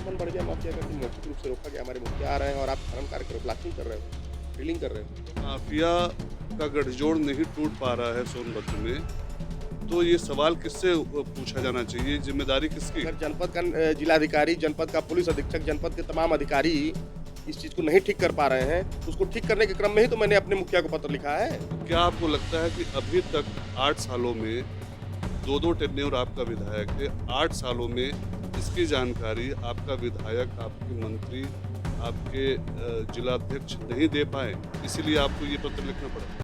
आक्रामण बढ़ गया माफिया का कि मौखिक रूप से रोका गया, हमारे मुखिया आ रहे हैं और आप खनन कार्य कर रहे हो, ब्लास्टिंग कर रहे हो, ड्रिलिंग कर रहे हो। माफिया का गठजोड़ नहीं टूट पा रहा है सोनभद्र में, तो ये सवाल किससे पूछा जाना चाहिए, जिम्मेदारी किसकी अगर है? जनपद का जिलाधिकारी, जनपद का पुलिस अधीक्षक, जनपद के तमाम अधिकारी इस चीज़ को नहीं ठीक कर पा रहे हैं, तो उसको ठीक करने के क्रम में ही तो मैंने अपने मुखिया को पत्र लिखा है। क्या आपको लगता है कि अभी तक 8 सालों में 2-2 टेन्योर आपका विधायक है, 8 सालों में इसकी जानकारी आपका विधायक, आपके मंत्री, आपके जिलाध्यक्ष नहीं दे पाए, इसीलिए आपको ये पत्र लिखना पड़ा?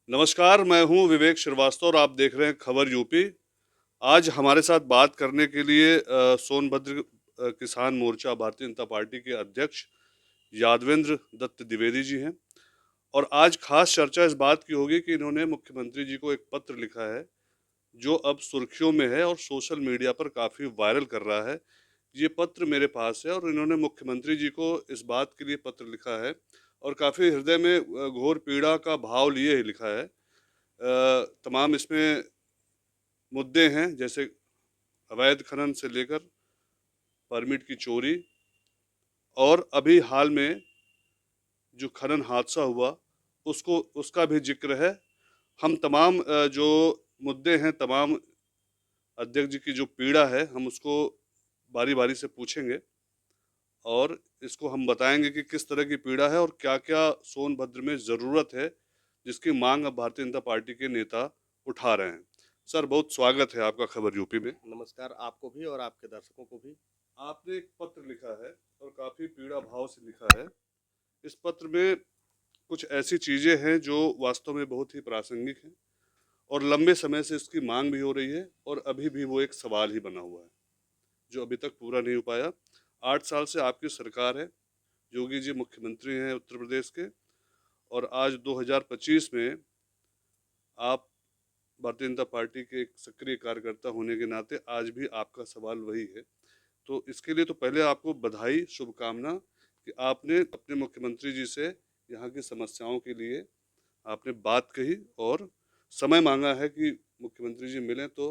नमस्कार, मैं हूँ विवेक श्रीवास्तव और आप देख रहे हैं खबर यूपी। आज हमारे साथ बात करने के लिए सोनभद्र किसान मोर्चा भारतीय जनता पार्टी के अध्यक्ष यादवेंद्र दत्त द्विवेदी जी हैं और आज खास चर्चा इस बात की होगी कि इन्होंने मुख्यमंत्री जी को एक पत्र लिखा है जो अब सुर्खियों में है और सोशल मीडिया पर काफ़ी वायरल कर रहा है। ये पत्र मेरे पास है और इन्होंने मुख्यमंत्री जी को इस बात के लिए पत्र लिखा है और काफ़ी हृदय में घोर पीड़ा का भाव लिए ही लिखा है। तमाम इसमें मुद्दे हैं, जैसे अवैध खनन से लेकर परमिट की चोरी और अभी हाल में जो खनन हादसा हुआ उसको उसका भी जिक्र है। हम तमाम जो मुद्दे हैं, तमाम अध्यक्ष जी की जो पीड़ा है, हम उसको बारी बारी से पूछेंगे और इसको हम बताएंगे कि किस तरह की पीड़ा है और क्या क्या सोनभद्र में ज़रूरत है, जिसकी मांग अब भारतीय जनता पार्टी के नेता उठा रहे हैं। सर, बहुत स्वागत है आपका खबर यूपी में। नमस्कार आपको भी और आपके दर्शकों को भी। आपने एक पत्र लिखा है और काफ़ी पीड़ा भाव से लिखा है। इस पत्र में कुछ ऐसी चीज़ें हैं जो वास्तव में बहुत ही प्रासंगिक हैं और लंबे समय से इसकी मांग भी हो रही है और अभी भी वो एक सवाल ही बना हुआ है, जो अभी तक पूरा नहीं हो पाया। 8 साल से आपकी सरकार है, योगी जी मुख्यमंत्री हैं उत्तर प्रदेश के और आज 2025 में आप भारतीय जनता पार्टी के एक सक्रिय कार्यकर्ता होने के नाते आज भी आपका सवाल वही है। तो इसके लिए तो पहले आपको बधाई, शुभकामना कि आपने अपने मुख्यमंत्री जी से यहाँ की समस्याओं के लिए आपने बात कही और समय मांगा है कि मुख्यमंत्री जी मिलें तो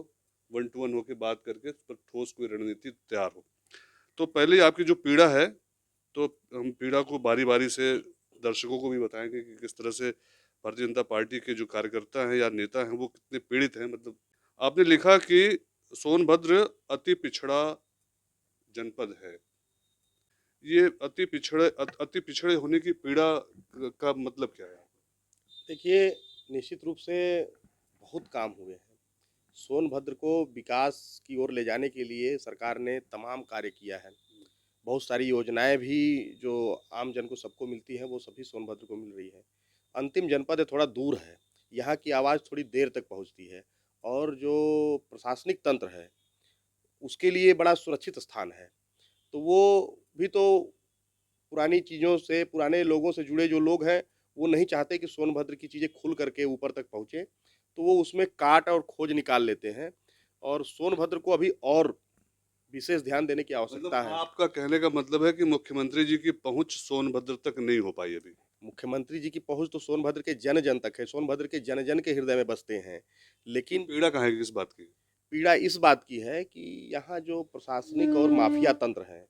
1 टू 1 होकर बात करके इस पर ठोस कोई रणनीति तैयार हो। तो पहले आपकी जो पीड़ा है, तो हम पीड़ा को बारी-बारी से दर्शकों को भी बताएँगे कि किस तरह से भारतीय जनता पार्टी के जो कार्यकर्ता हैं या नेता हैं, वो कितने पीड़ित हैं। मतलब आपने लिखा कि सोनभद्र अति पिछड़ा जनपद है। ये अति पिछड़े होने की पीड़ा का मतलब क्या है? देखिए, निश्चित रूप से बहुत काम हुए हैं। सोनभद्र को विकास की ओर ले जाने के लिए सरकार ने तमाम कार्य किया है। बहुत सारी योजनाएँ भी जो आम जन को सबको मिलती हैं, वो सभी सोनभद्र को मिल रही हैं। अंतिम जनपद है, थोड़ा दूर है। यहाँ की आवाज़ थोड़ी देर तक पहुँचती है और जो प्रशासनिक तंत्र है, उसके लिए बड़ा सुरक्षित स्थान है। तो वो भी तो पुरानी चीज़ों से, पुराने लोगों से जुड़े जो लोग हैं, वो नहीं चाहते कि सोनभद्र की चीज़ें खुल करके ऊपर तक पहुँचे, तो वो उसमें काट और खोज निकाल लेते हैं और सोनभद्र को अभी और विशेष ध्यान देने की मतलब आवश्यकता है। आपका कहने का मतलब है कि मुख्यमंत्री जी की पहुँच सोनभद्र तक नहीं हो पाई अभी। मुख्यमंत्री जी की पहुँच तो सोनभद्र के जन-जन तक है, सोनभद्र के जन-जन के हृदय में बसते हैं। तो लेकिन पीड़ा कहाँ है किस बात की? पीड़ा इस बात की है कि यहाँ जो प्रशासनिक और माफिया तंत्र है,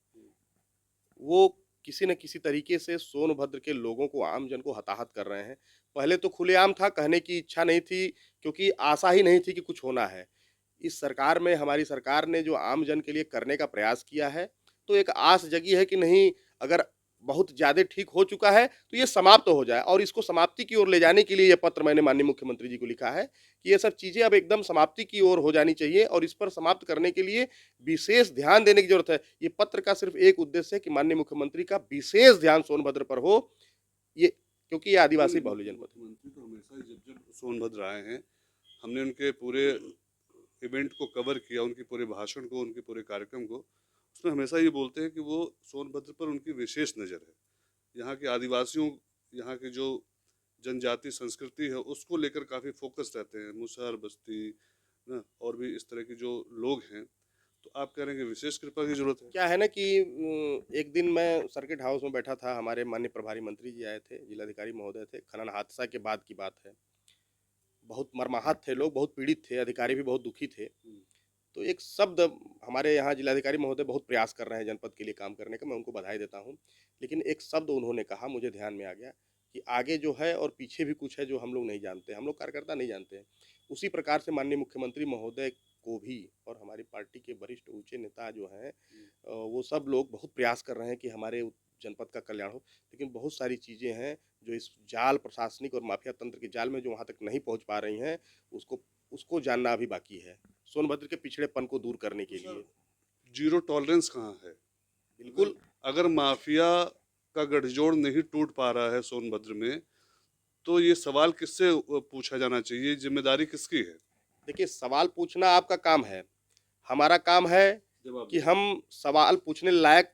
वो किसी न किसी तरीके से सोनभद्र के लोगों को, आम जन को हताहत कर रहे हैं। पहले तो खुलेआम था, कहने की इच्छा नहीं थी क्योंकि आशा ही नहीं थी कि कुछ होना है। इस सरकार में, हमारी सरकार ने जो आम जन के लिए करने का प्रयास किया है, तो एक आस जगी है कि नहीं, अगर बहुत ज़्यादा ठीक हो चुका है, तो ये समाप्त हो जाए और इसको समाप्ति की ओर ले जाने के लिए ये पत्र मैंने माननीय मुख्यमंत्री जी को लिखा है कि ये सब चीज़ें अब एकदम समाप्ति की ओर हो जानी चाहिए और इस पर समाप्त करने के लिए विशेष ध्यान देने की ज़रूरत है। ये पत्र का सिर्फ़ एक उद्देश्य है कि माननीय मुख्यमंत्री का विशेष ध्यान सोनभद्र पर हो, ये क्योंकि ये आदिवासी बहुल जनपद है। मुख्यमंत्री तो हमेशा ही जब सोनभद्र आए हैं, हमने उनके पूरे इवेंट को कवर किया, उनके पूरे भाषण को, उनके पूरे कार्यक्रम को। उसमें हमेशा ये बोलते हैं कि वो सोनभद्र पर उनकी विशेष नज़र है। यहाँ के आदिवासियों, यहाँ की जो जनजाति संस्कृति है, उसको लेकर काफ़ी फोकस रहते हैं। मुसहर बस्ती ना, और भी इस तरह के जो लोग हैं, तो आप कह रहे हैं कि विशेष कृपा की ज़रूरत है? क्या है ना कि एक दिन मैं सर्किट हाउस में बैठा था, हमारे माननीय प्रभारी मंत्री जी आए थे, जिलाधिकारी महोदय थे, खनन हादसा के बाद की बात है। बहुत मर्माहत थे लोग, बहुत पीड़ित थे, अधिकारी भी बहुत दुखी थे। तो एक शब्द हमारे यहाँ जिलाधिकारी महोदय बहुत प्रयास कर रहे हैं जनपद के लिए काम करने का, मैं उनको बधाई देता हूँ। लेकिन एक शब्द उन्होंने कहा, मुझे ध्यान में आ गया कि आगे जो है और पीछे भी कुछ है जो हम लोग नहीं जानते, हम लोग कार्यकर्ता नहीं जानते हैं। उसी प्रकार से माननीय मुख्यमंत्री महोदय को भी और हमारी पार्टी के वरिष्ठ ऊँचे नेता जो हैं वो सब लोग बहुत प्रयास कर रहे हैं कि हमारे जनपद का कल्याण हो। लेकिन बहुत सारी चीज़ें हैं जो इस जाल प्रशासनिक और माफिया तंत्र के जाल में जो वहाँ तक नहीं पहुँच पा रही हैं, उसको उसको जानना अभी बाकी है, सोनभद्र के पिछड़ेपन को दूर करने के लिए। जीरो टॉलरेंस कहाँ है? बिल्कुल, अगर माफिया का गठजोड़ नहीं टूट पा रहा है सोनभद्र में, तो ये सवाल किससे पूछा जाना चाहिए? जिम्मेदारी किसकी है? देखिए सवाल पूछना आपका काम है, हमारा काम है जवाब कि हम सवाल पूछने लायक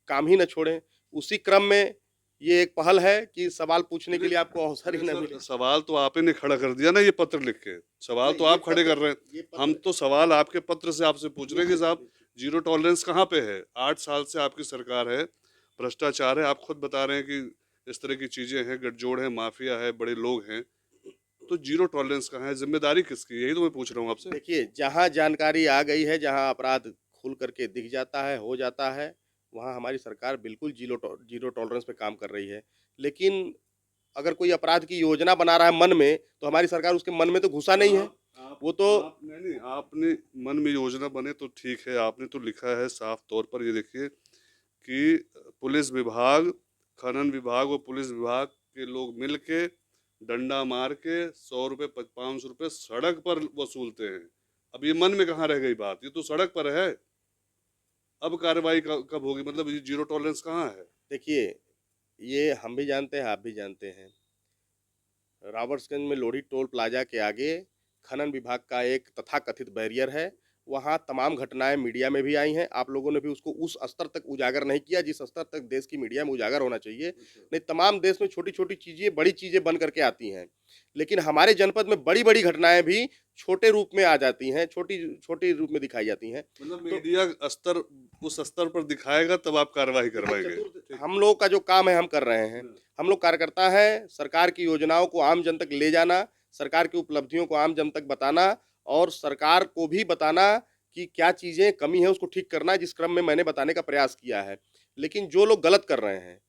काम ही न छोड़ें। उसी क्रम में ये एक पहल है कि सवाल पूछने के लिए आपको अवसर ही न मिले। सवाल तो आप ही ने खड़ा कर दिया ना, ये पत्र लिख के। सवाल नहीं, तो ये आप खड़े कर रहे हैं। ये हम पत्र तो सवाल आपके पत्र से आपसे पूछ रहे हैं कि साहब जीरो टॉलरेंस कहाँ पे है? 8 साल से आपकी सरकार है, भ्रष्टाचार है। आप खुद बता रहे हैं कि इस तरह की चीजें हैं, गठजोड़ है, माफिया है, बड़े लोग हैं। तो जीरो टॉलरेंस कहाँ है? जिम्मेदारी किसकी है? यही तो मैं पूछ रहा हूँ आपसे। देखिए, जहाँ जानकारी आ गई है, जहाँ अपराध खुल करके दिख जाता है, हो जाता है, वहाँ हमारी सरकार बिल्कुल जीरो टॉलरेंस पे काम कर रही है। लेकिन अगर कोई अपराध की योजना बना रहा है मन में, तो हमारी सरकार उसके मन में तो घुसा नहीं है। वो तो नहीं, आपने मन में योजना बने तो ठीक है। आपने तो लिखा है साफ तौर पर, ये देखिए कि पुलिस विभाग, खनन विभाग और पुलिस विभाग के लोग मिलके डंडा मार के 100 रुपये 500 रुपये सड़क पर वसूलते हैं। अब ये मन में कहाँ रह गई बात? ये तो सड़क पर है। अब कार्रवाई कब होगी? मतलब ये जीरो टॉलरेंस कहाँ है? देखिए, ये हम भी जानते हैं, आप भी जानते हैं। रॉबर्ट्सगंज में लोधी टोल प्लाजा के आगे खनन विभाग का एक तथाकथित बैरियर है। वहाँ तमाम घटनाएं मीडिया में भी आई हैं। आप लोगों ने भी उसको उस स्तर तक उजागर नहीं किया जिस स्तर तक देश की मीडिया में उजागर होना चाहिए। नहीं, तमाम देश में छोटी-छोटी चीज़ें, बड़ी चीज़ें बन करके आती हैं। लेकिन हमारे जनपद में बड़ी-बड़ी घटनाएं भी छोटे रूप में आ जाती हैं, छोटी छोटी रूप में दिखाई जाती हैं। मतलब तो मीडिया स्तर उस स्तर पर दिखाएगा तब आप कार्रवाई करवाएंगे। हम लोग का जो काम है हम कर रहे हैं। हम लोग कार्यकर्ता हैं, सरकार की योजनाओं को आम जन तक ले जाना, सरकार की उपलब्धियों को आम जन तक बताना और सरकार को भी बताना कि क्या चीज़ें कमी है उसको ठीक करना, जिस क्रम में मैंने बताने का प्रयास किया है। लेकिन जो लोग गलत कर रहे हैं,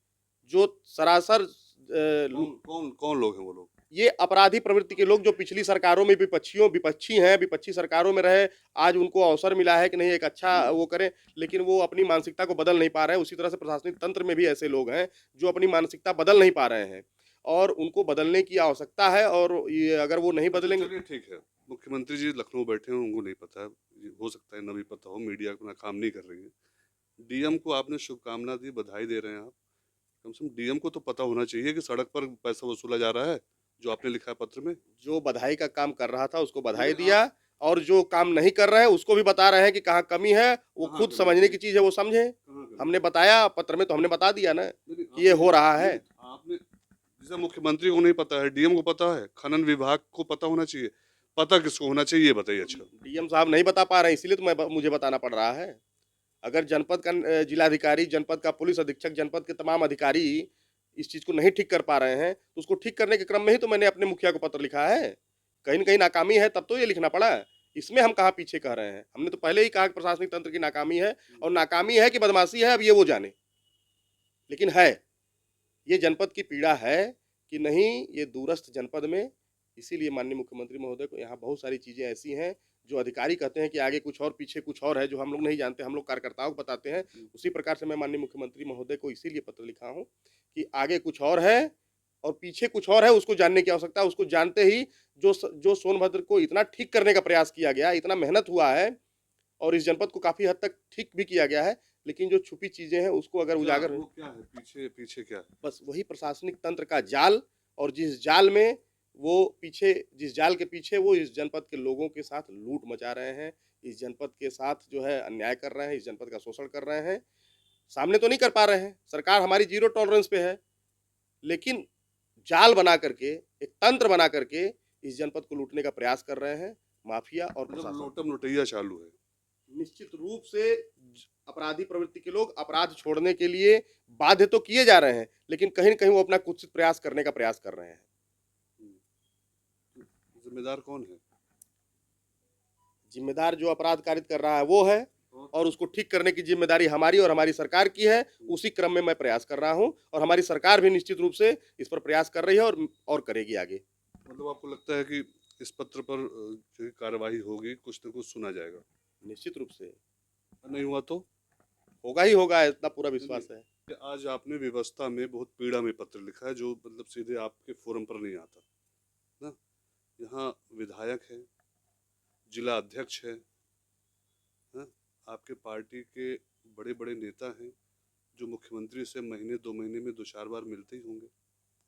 जो सरासर कौन कौन कौन लोग हैं वो लोग? ये अपराधी प्रवृत्ति के लोग जो पिछली सरकारों में विपक्षी हैं, विपक्षी सरकारों में रहे, आज उनको अवसर मिला है कि नहीं एक अच्छा वो करें, लेकिन वो अपनी मानसिकता को बदल नहीं पा रहे हैं। उसी तरह से प्रशासनिक तंत्र में भी ऐसे लोग हैं, जो अपनी मानसिकता बदल नहीं पा रहे हैं और उनको बदलने की आवश्यकता है और ये अगर वो नहीं अच्छा, बदलेंगे। चलिए ठीक है। मुख्यमंत्री जी लखनऊ बैठे हैं, उनको नहीं पता है। ये हो सकता है ना भी पता हो, मीडिया अपना काम नहीं कर रही है। डीएम को आपने शुभकामना दी, बधाई दे रहे हैं आप। कम से कम डीएम को तो पता होना चाहिए कि सड़क पर पैसा वसूला जा रहा है, जो आपने लिखा है पत्र में। जो बधाई का काम कर रहा था उसको बधाई लेकिन दिया और जो काम नहीं कर रहे हैं उसको भी बता रहे हैं कि कहाँ कमी है, वो कहाँ खुद कमी समझने है? की चीज़ है, वो समझें। कहाँ कमी? हमने बताया पत्र में, तो हमने बता दिया ना नहीं, कि ये हो रहा है। आपने जैसे मुख्यमंत्री को नहीं पता है, डीएम को पता है, खनन विभाग को पता होना चाहिए। पता किसको होना चाहिए ये बताइए? अच्छा, डीएम साहब नहीं बता पा रहे हैं, इसीलिए तो मुझे बताना पड़ रहा है। अगर जनपद का जिलाधिकारी, जनपद का पुलिस अधीक्षक, जनपद के तमाम अधिकारी इस चीज़ को नहीं ठीक कर पा रहे हैं, तो उसको ठीक करने के क्रम में ही तो मैंने अपने मुखिया को पत्र लिखा है। कहीं न कहीं नाकामी है तब तो ये लिखना पड़ा। इसमें हम कहाँ पीछे कह रहे हैं। हमने तो पहले ही कहा कि प्रशासनिक तंत्र की नाकामी है और नाकामी है कि बदमाशी है, अब ये वो जाने। लेकिन है, ये जनपद की पीड़ा है कि नहीं, ये दूरस्थ जनपद में, इसीलिए माननीय मुख्यमंत्री महोदय को यहाँ बहुत सारी चीज़ें ऐसी हैं जो अधिकारी कहते हैं कि आगे कुछ और पीछे कुछ और है, जो हम लोग नहीं जानते, हम लोग कार्यकर्ताओं को बताते हैं। उसी प्रकार से मैं माननीय मुख्यमंत्री महोदय को इसीलिए पत्र लिखा हूँ कि आगे कुछ और है और पीछे कुछ और है, उसको जानने की आवश्यकता है। उसको जानते ही जो सोनभद्र को इतना ठीक करने का प्रयास किया गया, इतना मेहनत हुआ है और इस जनपद को काफ़ी हद तक ठीक भी किया गया है, लेकिन जो छुपी चीज़ें हैं उसको अगर क्या उजागर, वो क्या है पीछे? पीछे क्या है? बस वही प्रशासनिक तंत्र का जाल और जिस जाल में वो पीछे, जिस जाल के पीछे वो इस जनपद के लोगों के साथ लूट मचा रहे हैं, इस जनपद के साथ जो है अन्याय कर रहे हैं, इस जनपद का शोषण कर रहे हैं। सामने तो नहीं कर पा रहे हैं, सरकार हमारी जीरो टॉलरेंस पे है, लेकिन जाल बना करके, एक तंत्र बना करके इस जनपद को लूटने का प्रयास कर रहे हैं माफिया और मतलब प्रशासन। लोटम लोटैया चालू है। निश्चित रूप से अपराधी प्रवृत्ति के लोग अपराध छोड़ने के लिए बाध्य तो किए जा रहे हैं, लेकिन कहीं न कहीं वो अपना कुत्सित प्रयास करने का प्रयास कर रहे हैं। जिम्मेदार कौन है? जिम्मेदार जो अपराध कारित कर रहा है वो है। कौन? और उसको ठीक करने की जिम्मेदारी हमारी और हमारी सरकार की है। उसी क्रम में मैं प्रयास कर रहा हूं और हमारी सरकार भी निश्चित रूप से इस पर प्रयास कर रही है और करेगी आगे। मतलब आपको लगता है कि इस पत्र पर जो कार्यवाही होगी कुछ न कुछ सुना जाएगा, निश्चित रूप से नहीं हुआ तो? होगा ही होगा, इतना पूरा विश्वास है। कि आज आपने व्यवस्था में बहुत पीड़ा में पत्र लिखा है जो मतलब सीधे आपके फोरम पर नहीं आता ना। यहाँ विधायक है, जिला अध्यक्ष है, हाँ, आपके पार्टी के बड़े बड़े नेता हैं जो मुख्यमंत्री से महीने 2 महीने में 2-4 बार मिलते ही होंगे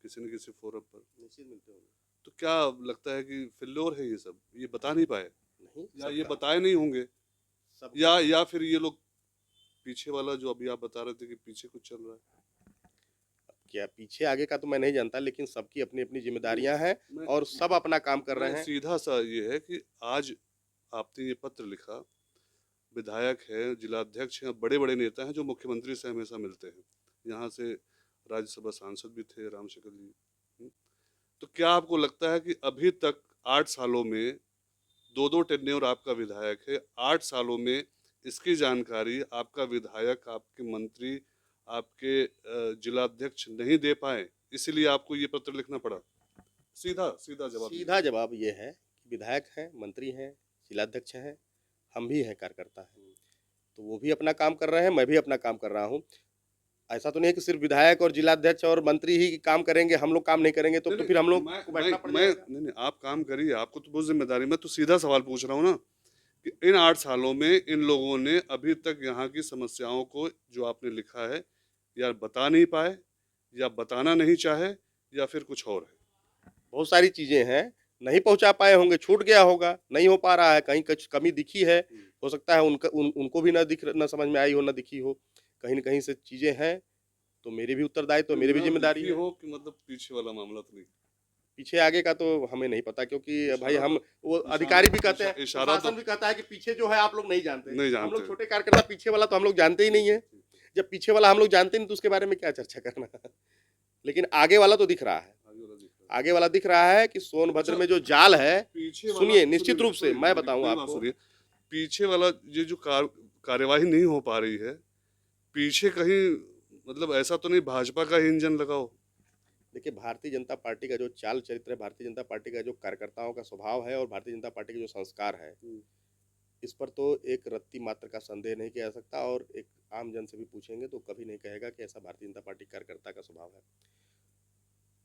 किसी न किसी फोरम पर। निश्चित मिलते होंगे। तो क्या लगता है कि फिल्लोर है ये सब, ये बता नहीं पाए नहीं, या ये सबका बताए नहीं होंगे सबका या फिर ये लोग पीछे वाला जो अभी आप बता रहे थे कि पीछे कुछ चल रहा है? क्या पीछे आगे का तो मैं नहीं जानता, लेकिन सबकी अपनी अपनी जिम्मेदारियां हैं मैं और सब अपना काम कर रहे मैं हैं। सीधा सा ये है कि आज आपने ये पत्र लिखा, विधायक है, जिला अध्यक्ष हैं, बड़े बड़े नेता हैं जो मुख्यमंत्री से हमेशा मिलते हैं। यहाँ से राज्यसभा सांसद भी थे रामशक्ल जी। तो क्या आपको लगता है कि अभी तक 8 सालों में 2-2 टेन्योर आपका विधायक है, 8 सालों में इसकी जानकारी आपका विधायक, आपके मंत्री, आपके जिला अध्यक्ष नहीं दे पाए, इसलिए आपको ये पत्र लिखना पड़ा? सीधा सीधा जवाब दीजिए। सीधा जवाब ये है कि विधायक हैं, मंत्री हैं, जिलाध्यक्ष हैं, हम भी हैं, कार्यकर्ता हैं। तो वो भी अपना काम कर रहे हैं, मैं भी अपना काम कर रहा हूँ। ऐसा तो नहीं है कि सिर्फ विधायक और जिलाध्यक्ष और मंत्री ही काम करेंगे, हम लोग काम नहीं करेंगे तो फिर हम लोग को बैठना पड़ जाएगा। नहीं, आप काम करिए, आपको तो बहुत जिम्मेदारी। मैं तो सीधा सवाल पूछ रहा हूँ ना कि इन 8 सालों में इन लोगों ने अभी तक यहाँ की समस्याओं को जो आपने लिखा है या बता नहीं पाए या बताना नहीं चाहे या फिर कुछ और है? बहुत सारी चीजें हैं, नहीं पहुंचा पाए होंगे, छूट गया होगा, नहीं हो पा रहा है, कहीं कुछ कमी दिखी है, हो सकता है उनको भी ना समझ में आई हो, ना दिखी हो, कहीं न कहीं से चीजें हैं, तो मेरी भी उत्तरदायित्व, मेरी भी ना जिम्मेदारी दिखी है। हो कि मतलब पीछे वाला मामला तो नहीं? पीछे आगे का तो हमें नहीं पता, क्योंकि भाई इशारा हम तो वो इशारा अधिकारी भी कहते हैं, इशारा तो प्रशासन भी कहता है कि पीछे जो है आप लोग नहीं जानते। नहीं हम लोग जानते। छोटे कार्यकर्ता पीछे वाला तो हम लोग जानते ही नहीं है। जब पीछे वाला हम लोग जानते नहीं तो उसके बारे में क्या चर्चा करना। लेकिन आगे वाला तो दिख रहा है। आगे वाला दिख रहा है। आगे वाला दिख रहा है कि सोनभद्र अच्छा, में जो जाल है, पीछे वाला सुनिए निश्चित रूप से सुनिए, मैं मेरी बताऊं बात आपको। सुनिए। पीछे वाला ये जो कार्यवाही नहीं हो पा रही है, पीछे कहीं मतलब ऐसा तो नहीं भाजपा का ही इंजन लगा हो? देखिए, भारतीय जनता पार्टी का जो चाल चरित्र है, भारतीय जनता पार्टी का जो कार्यकर्ताओं का स्वभाव है और भारतीय जनता पार्टी के जो संस्कार है, इस पर तो एक रत्ती मात्र का संदेह नहीं किया जा सकता। और एक आम जन से भी पूछेंगे तो कभी नहीं कहेगा कि ऐसा भारतीय जनता पार्टी कार्यकर्ता का स्वभाव है।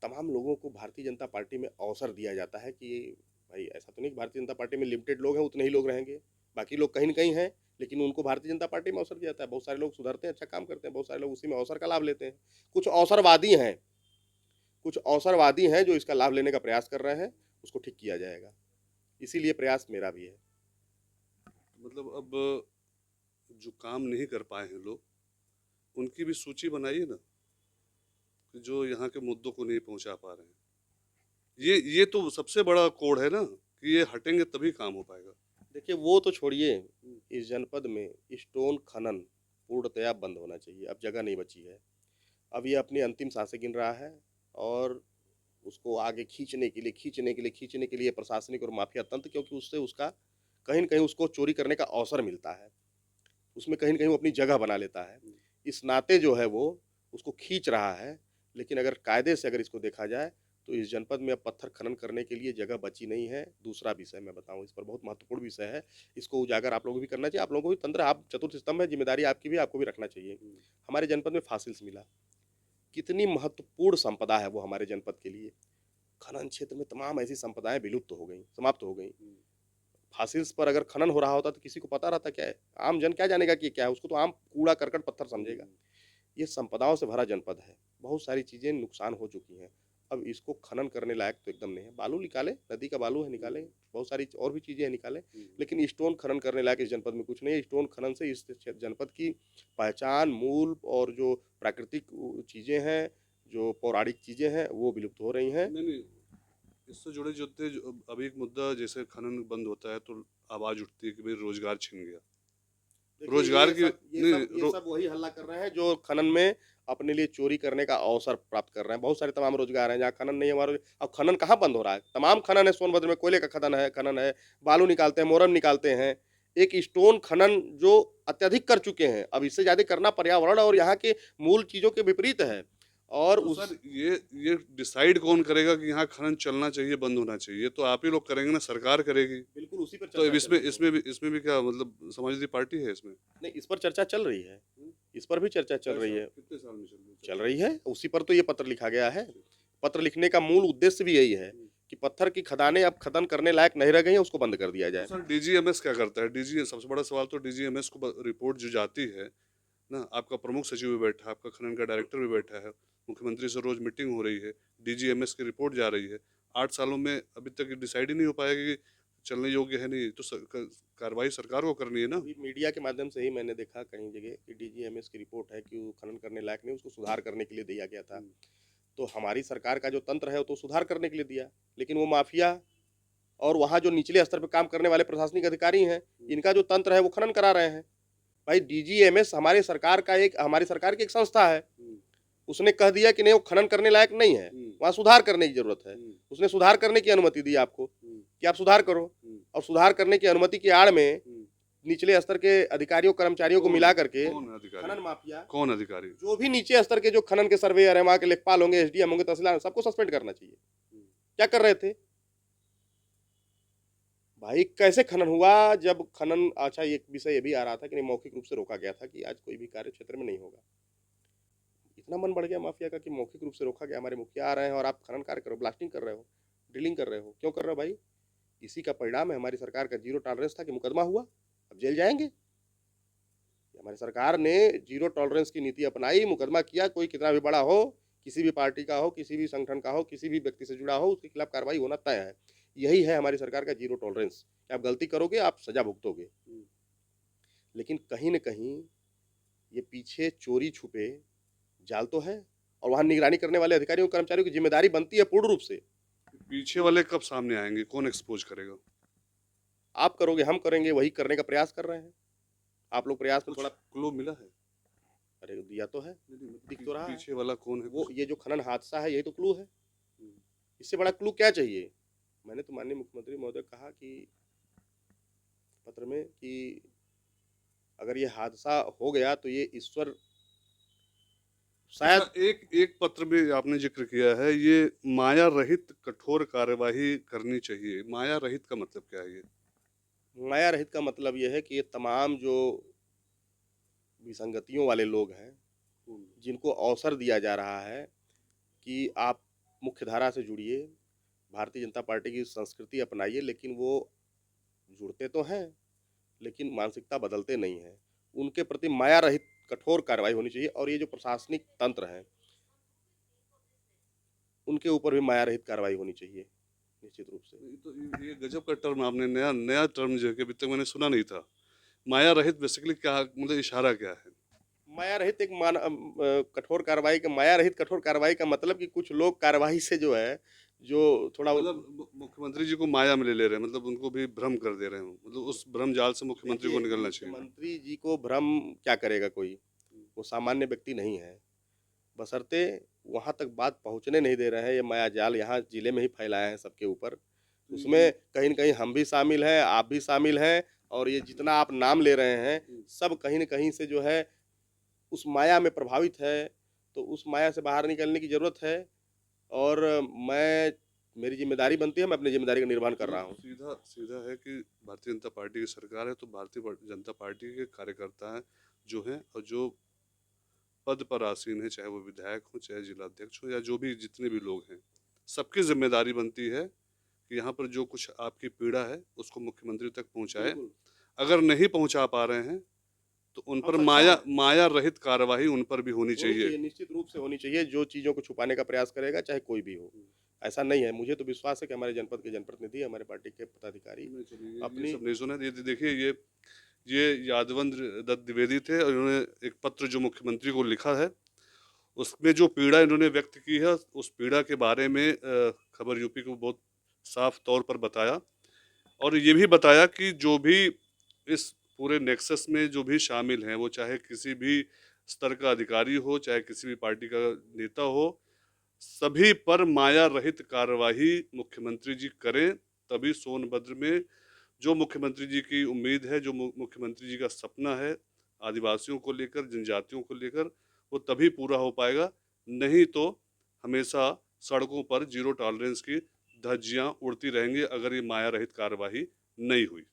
तमाम लोगों को भारतीय जनता पार्टी में अवसर दिया जाता है कि भाई ऐसा तो नहीं कि भारतीय जनता पार्टी में लिमिटेड लोग हैं, उतने ही लोग रहेंगे, बाकी लोग कहीं न कहीं हैं, लेकिन उनको भारतीय जनता पार्टी में अवसर दिया जाता है। बहुत सारे लोग सुधरते हैं, अच्छा काम करते हैं, बहुत सारे लोग उसी में अवसर का लाभ लेते हैं। कुछ अवसरवादी हैं जो इसका लाभ लेने का प्रयास कर रहे हैं, उसको ठीक किया जाएगा। इसीलिए प्रयास मेरा भी है। मतलब अब जो काम नहीं कर पाए हैं लोग, उनकी भी सूची बनाइए ना, कि जो यहाँ के मुद्दों को नहीं पहुँचा पा रहे हैं। ये तो सबसे बड़ा कोड है ना कि ये हटेंगे तभी काम हो पाएगा। देखिए, वो तो छोड़िए, इस जनपद में स्टोन खनन पूर्णतया बंद होना चाहिए, अब जगह नहीं बची है। अब ये अपनी अंतिम सांसें गिन रहा है और उसको आगे खींचने के लिए प्रशासनिक और माफिया तंत्र, क्योंकि उससे उसका कहीं न कहीं उसको चोरी करने का अवसर मिलता है। उसमें कहीं न कहीं वो अपनी जगह बना लेता है। इस नाते जो है वो उसको खींच रहा है, लेकिन अगर कायदे से अगर इसको देखा जाए तो इस जनपद में अब पत्थर खनन करने के लिए जगह बची नहीं है। दूसरा विषय मैं बताऊँ, इस पर बहुत महत्वपूर्ण विषय है, इसको उजागर आप लोगों को भी करना चाहिए, आप लोगों को भी तंत्र, आप चतुर्थ स्तंभ है, ज़िम्मेदारी आपकी भी, आपको भी रखना चाहिए। हमारे जनपद में फासिल्स मिला, कितनी महत्वपूर्ण संपदा है वो हमारे जनपद के लिए। खनन क्षेत्र में तमाम ऐसी संपदाएं विलुप्त हो गई, समाप्त हो गई। फासिल्स पर अगर खनन हो रहा होता तो किसी को पता रहता क्या है? आम जन क्या जानेगा कि ये क्या है? उसको तो आम कूड़ा करकट पत्थर समझेगा। ये संपदाओं से भरा जनपद है, बहुत सारी चीज़ें नुकसान हो चुकी हैं। अब इसको खनन करने लायक तो एकदम नहीं है। बालू निकालें, नदी का बालू है निकालें, बहुत सारी और भी चीज़ें हैं निकालें, लेकिन स्टोन खनन करने लायक इस जनपद में कुछ नहीं है। स्टोन खनन से इस जनपद की पहचान, मूल और जो प्राकृतिक चीज़ें हैं, जो पौराणिक चीज़ें हैं, वो विलुप्त हो रही हैं। नहीं, इससे जुड़े अभी एक मुद्दा, जैसे खनन बंद होता है तो आवाज उठती है कि भाई रोजगार छिन गया। देखिए, रोजगार की ये सब वही हल्ला कर रहे हैं जो खनन में अपने लिए चोरी करने का अवसर प्राप्त कर रहे हैं। बहुत सारे तमाम रोजगार हैं जहाँ खनन नहीं है हमारे। अब खनन कहाँ बंद हो रहा है? तमाम खनन है, सोनभद्र में कोयले का खनन है, बालू निकालते हैं, मोरम निकालते हैं, एक स्टोन खनन जो अत्यधिक कर चुके हैं, अब इससे ज़्यादा करना पर्यावरण और यहाँ के मूल चीज़ों के विपरीत है। और तो उस सर ये डिसाइड कौन करेगा कि यहाँ खनन चलना चाहिए, बंद होना चाहिए? तो आप ही लोग करेंगे ना, सरकार करेगी। बिल्कुल उसी पर तो चर्चा अब चल रही है। इसमें भी क्या मतलब समाजवादी पार्टी है इसमें? नहीं, इस पर चर्चा चल रही है, इस पर भी चर्चा चल रही है। कितने साल में चल रही है चल चर्चा? रही है, उसी पर तो ये पत्र लिखा गया है। ठीक। पत्र लिखने का मूल उद्देश्य भी यही है कि पत्थर की खदानें अब खनन करने लायक नहीं रह गई हैं, उसको बंद कर दिया तो जाए। सर डीजीएमएस क्या करता है? डीजी सबसे बड़ा सवाल तो डीजीएमएस को रिपोर्ट जो जाती है ना, आपका प्रमुख सचिव भी बैठा है, आपका खनन का डायरेक्टर भी बैठा है, मुख्यमंत्री से रोज मीटिंग हो रही है, डीजीएमएस की रिपोर्ट जा रही है। 8 सालों में अभी तक डिसाइड ही नहीं हो पाया कि चलने योग्य है नहीं, तो कार्रवाई सरकार को करनी है ना। अभी मीडिया के माध्यम से ही मैंने देखा कहीं जगह कि डीजीएमएस की रिपोर्ट है कि वो खनन करने लायक नहीं, उसको सुधार करने के लिए दिया गया था। तो हमारी सरकार का जो तंत्र है वो तो सुधार करने के लिए दिया, लेकिन वो माफिया और वहाँ जो निचले स्तर पर काम करने वाले प्रशासनिक अधिकारी हैं, इनका जो तंत्र है वो खनन करा रहे हैं। भाई डीजीएमएस हमारी सरकार की एक संस्था है, उसने कह दिया कि नहीं वो खनन करने लायक नहीं है, वहाँ सुधार करने की जरूरत है। उसने सुधार करने की अनुमति दी आपको कि आप सुधार करो, और सुधार करने की अनुमति की आड़ में निचले स्तर के अधिकारियों कर्मचारियों को मिला करके कौन अधिकारी? खनन माफिया, कौन अधिकारी? जो भी नीचे स्तर के जो खनन के सर्वेयर है, वहाँ के लेखपाल होंगे, एसडीएम होंगे, तहसीलदार, सबको सस्पेंड करना चाहिए। क्या कर रहे थे भाई? कैसे खनन हुआ? जब खनन, अच्छा एक विषय ये भी आ रहा था कि नहीं, मौखिक रूप से रोका गया था कि आज कोई भी कार्य क्षेत्र में नहीं होगा। इतना मन बढ़ गया माफिया का कि मौखिक रूप से रोका गया, हमारे मुखिया आ रहे हैं और आप खनन कार्य करो, ब्लास्टिंग कर रहे हो, ड्रिलिंग कर रहे हो, क्यों कर रहे हो भाई? इसी का परिणाम है हमारी सरकार का जीरो टॉलरेंस था कि मुकदमा हुआ, अब जेल जाएंगे। हमारी सरकार ने जीरो टॉलरेंस की नीति अपनाई, मुकदमा किया, कोई कितना भी बड़ा हो, किसी भी पार्टी का हो, किसी भी संगठन का हो, किसी भी व्यक्ति से जुड़ा हो, उसके खिलाफ कार्रवाई होना तय है। यही है हमारी सरकार का जीरो टॉलरेंस। आप गलती करोगे, आप सजा भुगतोगे। लेकिन कहीं न कहीं ये पीछे चोरी छुपे जाल तो है, और वहाँ निगरानी करने वाले अधिकारियों कर्मचारियों की जिम्मेदारी बनती है पूर्ण रूप से। पीछे वाले कब सामने आएंगे? कौन एक्सपोज करेगा? आप करोगे, हम करेंगे, वही करने का प्रयास कर रहे हैं। आप लोग प्रयास में कुछ थोड़ा, क्लू मिला है? अरे दिया तो है, दिख तो रहा है। पीछे वाला कौन है? वो ये जो खनन हादसा है, यही तो क्लू है। इससे बड़ा क्लू क्या चाहिए? मैंने तो माननीय मुख्यमंत्री महोदय कहा कि पत्र में कि अगर ये हादसा हो गया तो ये ईश्वर शायद। अच्छा, एक एक पत्र में आपने जिक्र किया है, ये माया रहित कठोर कार्यवाही करनी चाहिए। माया रहित का मतलब क्या है ये? माया रहित का मतलब ये है कि ये तमाम जो विसंगतियों वाले लोग हैं, जिनको अवसर दिया जा रहा है कि आप मुख्य धारा से जुड़िए, भारतीय जनता पार्टी की संस्कृति अपनाइए, लेकिन वो जुड़ते तो हैं, लेकिन मानसिकता बदलते नहीं हैं। उनके प्रति माया रहित कठोर कार्रवाई होनी चाहिए, और ये जो प्रशासनिक तंत्र है, उनके ऊपर भी माया रहित कार्रवाई होनी चाहिए निश्चित रूप से। ये गजब का टर्म आपने नया नया टर्म जो है कि अभी तक मैंने सुना नहीं था। माया रहित बेसिकली क्या मतलब, इशारा क्या है? माया रहित कठोर कार्रवाई का, माया रहित कठोर कार्रवाई का मतलब कि कुछ लोग कार्रवाई से जो है, जो थोड़ा मतलब मुख्यमंत्री जी को माया में ले रहे हैं, मतलब उनको भी भ्रम कर दे रहे हैं, मतलब उस भ्रम जाल से मुख्यमंत्री को निकलना चाहिए। मुख्यमंत्री जी को भ्रम क्या करेगा कोई? वो सामान्य व्यक्ति नहीं है। बशर्ते वहां तक बात पहुंचने नहीं दे रहे हैं, ये माया जाल यहाँ जिले में ही फैलाया है सबके ऊपर। उसमें कहीं न कहीं हम भी शामिल हैं, आप भी शामिल हैं, और ये जितना आप नाम ले रहे हैं, सब कहीं न कहीं से जो है उस माया में प्रभावित है। तो उस माया से बाहर निकलने की ज़रूरत है, और मेरी ज़िम्मेदारी बनती है, मैं अपनी ज़िम्मेदारी का निर्वहन कर रहा हूँ। सीधा सीधा है कि भारतीय जनता पार्टी की सरकार है, तो जनता पार्टी के कार्यकर्ता हैं जो हैं, और जो पद पर आसीन है, चाहे वो विधायक हो, चाहे जिलाध्यक्ष हो, या जो भी जितने भी लोग हैं, सबकी जिम्मेदारी बनती है कि यहाँ पर जो कुछ आपकी पीड़ा है उसको मुख्यमंत्री तक पहुँचाए। अगर नहीं पहुँचा पा रहे हैं तो उन पर माया रहित कार्यवाही उन पर भी होनी चाहिए। निश्चित रूप से होनी चाहिए। जो चीज़ों को छुपाने का प्रयास करेगा, चाहे कोई भी हो, ऐसा नहीं है। मुझे तो विश्वास है कि हमारे जनपद के जनप्रतिनिधि, हमारे पार्टी के पदाधिकारी अपनी सब नहीं सुना। ये देखिए, ये यादवंद्र दत्त द्विवेदी थे, और इन्होंने एक पत्र जो मुख्यमंत्री को लिखा है, उसमें जो पीड़ा इन्होंने व्यक्त की है, उस पीड़ा के बारे में खबर यूपी को बहुत साफ तौर पर बताया, और ये भी बताया कि जो भी इस पूरे नेक्सस में जो भी शामिल हैं, वो चाहे किसी भी स्तर का अधिकारी हो, चाहे किसी भी पार्टी का नेता हो, सभी पर माया रहित कार्यवाही मुख्यमंत्री जी करें, तभी सोनभद्र में जो मुख्यमंत्री जी की उम्मीद है, जो मुख्यमंत्री जी का सपना है आदिवासियों को लेकर, जनजातियों को लेकर, वो तभी पूरा हो पाएगा। नहीं तो हमेशा सड़कों पर जीरो टॉलरेंस की धज्जियां उड़ती रहेंगी अगर ये माया रहित कार्यवाही नहीं हुई।